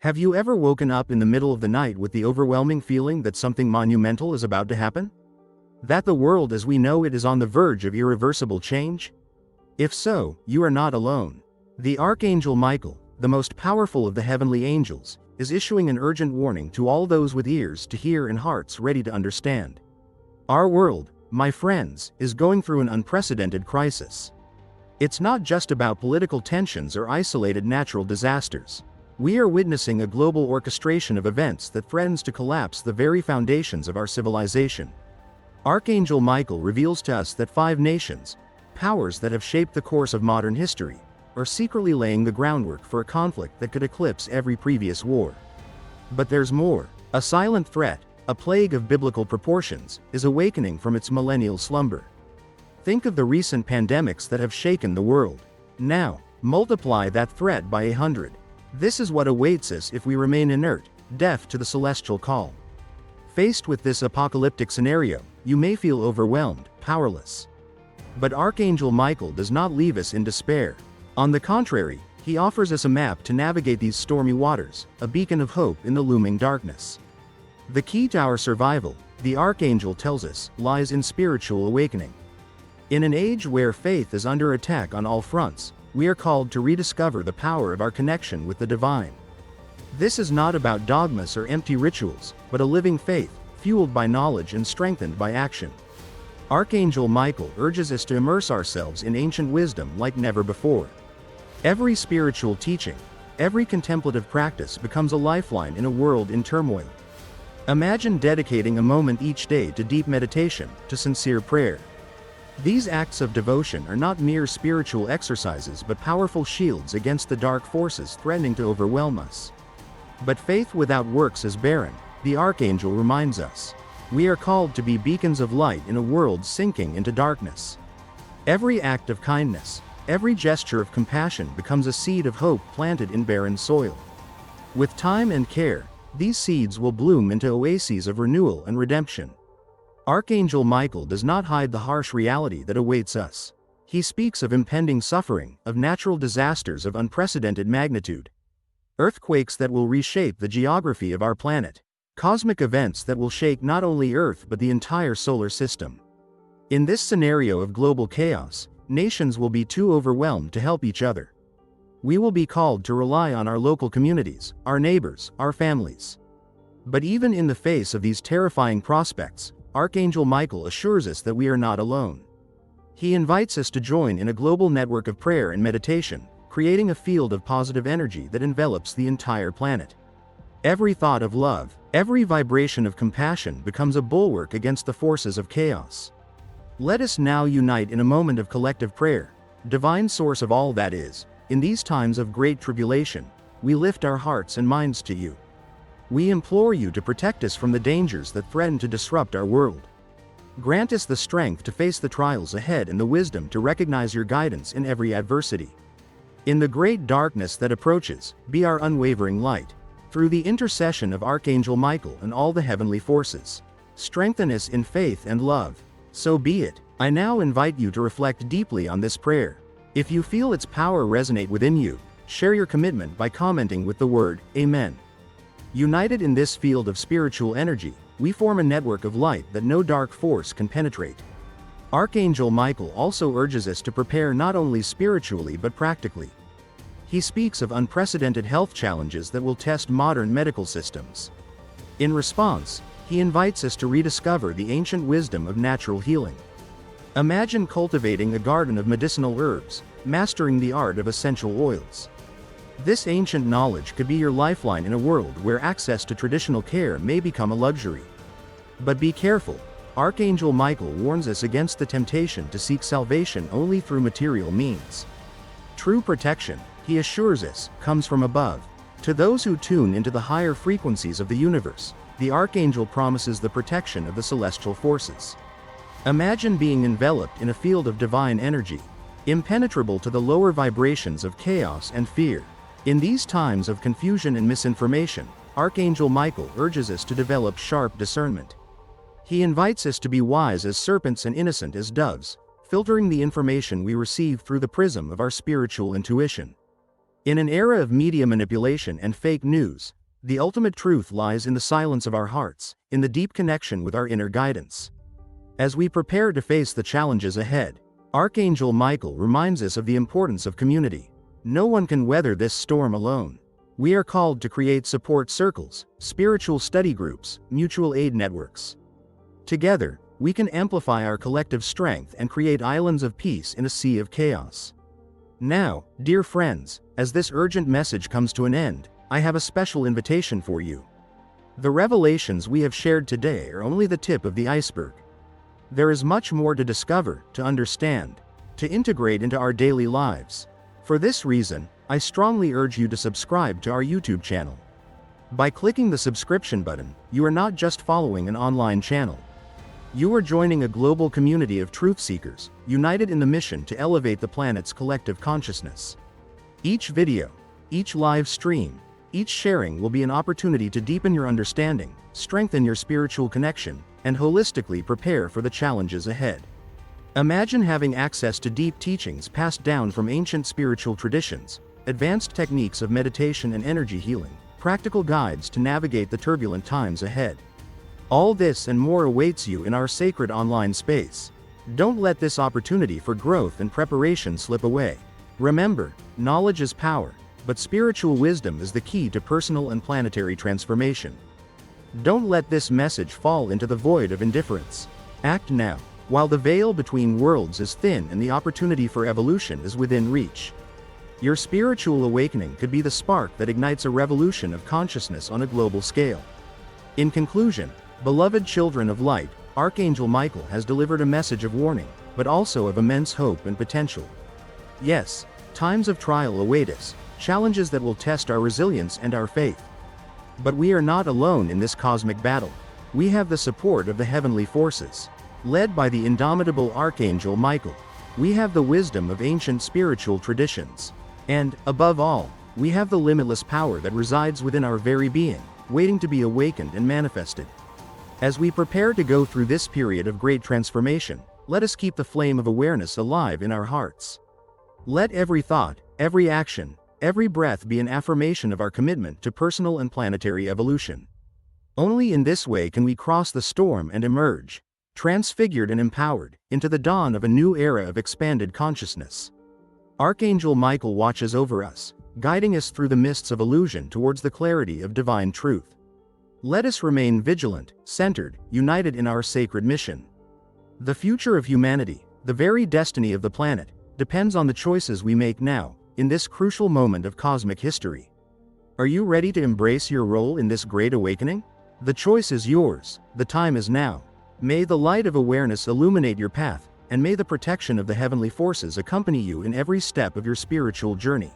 Have you ever woken up in the middle of the night with the overwhelming feeling that something monumental is about to happen? That the world as we know it is on the verge of irreversible change? If so, you are not alone. The Archangel Michael, the most powerful of the heavenly angels, is issuing an urgent warning to all those with ears to hear and hearts ready to understand. Our world, my friends, is going through an unprecedented crisis. It's not just about political tensions or isolated natural disasters. We are witnessing a global orchestration of events that threatens to collapse the very foundations of our civilization. Archangel Michael reveals to us that 5 nations, powers that have shaped the course of modern history, are secretly laying the groundwork for a conflict that could eclipse every previous war. But there's more. A silent threat, a plague of biblical proportions, is awakening from its millennial slumber. Think of the recent pandemics that have shaken the world. Now, multiply that threat by 100. This is what awaits us if we remain inert, deaf to the celestial call. Faced with this apocalyptic scenario, you may feel overwhelmed, powerless. But Archangel Michael does not leave us in despair. On the contrary, he offers us a map to navigate these stormy waters, a beacon of hope in the looming darkness. The key to our survival, the Archangel tells us, lies in spiritual awakening. In an age where faith is under attack on all fronts, we are called to rediscover the power of our connection with the divine. This is not about dogmas or empty rituals, but a living faith, fueled by knowledge and strengthened by action. Archangel Michael urges us to immerse ourselves in ancient wisdom like never before. Every spiritual teaching, every contemplative practice becomes a lifeline in a world in turmoil. Imagine dedicating a moment each day to deep meditation, to sincere prayer. These acts of devotion are not mere spiritual exercises but powerful shields against the dark forces threatening to overwhelm us. But faith without works is barren, the Archangel reminds us. We are called to be beacons of light in a world sinking into darkness. Every act of kindness, every gesture of compassion becomes a seed of hope planted in barren soil. With time and care, these seeds will bloom into oases of renewal and redemption. Archangel Michael does not hide the harsh reality that awaits us. He speaks of impending suffering, of natural disasters of unprecedented magnitude. Earthquakes that will reshape the geography of our planet. Cosmic events that will shake not only Earth but the entire solar system. In this scenario of global chaos, nations will be too overwhelmed to help each other. We will be called to rely on our local communities, our neighbors, our families. But even in the face of these terrifying prospects, Archangel Michael assures us that we are not alone. He invites us to join in a global network of prayer and meditation, creating a field of positive energy that envelops the entire planet. Every thought of love, every vibration of compassion becomes a bulwark against the forces of chaos. Let us now unite in a moment of collective prayer. Divine source of all that is, in these times of great tribulation, we lift our hearts and minds to you. We implore you to protect us from the dangers that threaten to disrupt our world. Grant us the strength to face the trials ahead and the wisdom to recognize your guidance in every adversity. In the great darkness that approaches, be our unwavering light. Through the intercession of Archangel Michael and all the heavenly forces, strengthen us in faith and love. So be it. I now invite you to reflect deeply on this prayer. If you feel its power resonate within you, share your commitment by commenting with the word, Amen. United in this field of spiritual energy, we form a network of light that no dark force can penetrate. Archangel Michael also urges us to prepare not only spiritually but practically. He speaks of unprecedented health challenges that will test modern medical systems. In response, he invites us to rediscover the ancient wisdom of natural healing. Imagine cultivating a garden of medicinal herbs, mastering the art of essential oils. This ancient knowledge could be your lifeline in a world where access to traditional care may become a luxury. But be careful. Archangel Michael warns us against the temptation to seek salvation only through material means. True protection, he assures us, comes from above. To those who tune into the higher frequencies of the universe, the Archangel promises the protection of the celestial forces. Imagine being enveloped in a field of divine energy, impenetrable to the lower vibrations of chaos and fear. In these times of confusion and misinformation, Archangel Michael urges us to develop sharp discernment. He invites us to be wise as serpents and innocent as doves, filtering the information we receive through the prism of our spiritual intuition. In an era of media manipulation and fake news, the ultimate truth lies in the silence of our hearts, in the deep connection with our inner guidance. As we prepare to face the challenges ahead, Archangel Michael reminds us of the importance of community. No one can weather this storm alone. We are called to create support circles, spiritual study groups, mutual aid networks. Together, we can amplify our collective strength and create islands of peace in a sea of chaos. Now, dear friends, as this urgent message comes to an end, I have a special invitation for you. The revelations we have shared today are only the tip of the iceberg. There is much more to discover, to understand, to integrate into our daily lives. For this reason, I strongly urge you to subscribe to our YouTube channel. By clicking the subscription button, you are not just following an online channel. You are joining a global community of truth seekers, united in the mission to elevate the planet's collective consciousness. Each video, each live stream, each sharing will be an opportunity to deepen your understanding, strengthen your spiritual connection, and holistically prepare for the challenges ahead. Imagine having access to deep teachings passed down from ancient spiritual traditions, advanced techniques of meditation and energy healing, practical guides to navigate the turbulent times ahead. All this and more awaits you in our sacred online space. Don't let this opportunity for growth and preparation slip away. Remember, knowledge is power, but spiritual wisdom is the key to personal and planetary transformation. Don't let this message fall into the void of indifference. Act now, while the veil between worlds is thin and the opportunity for evolution is within reach. Your spiritual awakening could be the spark that ignites a revolution of consciousness on a global scale. In conclusion, beloved children of light, Archangel Michael has delivered a message of warning, but also of immense hope and potential. Yes, times of trial await us, challenges that will test our resilience and our faith. But we are not alone in this cosmic battle. We have the support of the heavenly forces. Led by the indomitable Archangel Michael, we have the wisdom of ancient spiritual traditions. And, above all, we have the limitless power that resides within our very being, waiting to be awakened and manifested. As we prepare to go through this period of great transformation, let us keep the flame of awareness alive in our hearts. Let every thought, every action, every breath be an affirmation of our commitment to personal and planetary evolution. Only in this way can we cross the storm and emerge, transfigured and empowered, into the dawn of a new era of expanded consciousness. Archangel Michael watches over us, guiding us through the mists of illusion towards the clarity of divine truth. Let us remain vigilant, centered, united in our sacred mission. The future of humanity, the very destiny of the planet, depends on the choices we make now, in this crucial moment of cosmic history. Are you ready to embrace your role in this great awakening? The choice is yours, the time is now. May the light of awareness illuminate your path, and may the protection of the heavenly forces accompany you in every step of your spiritual journey.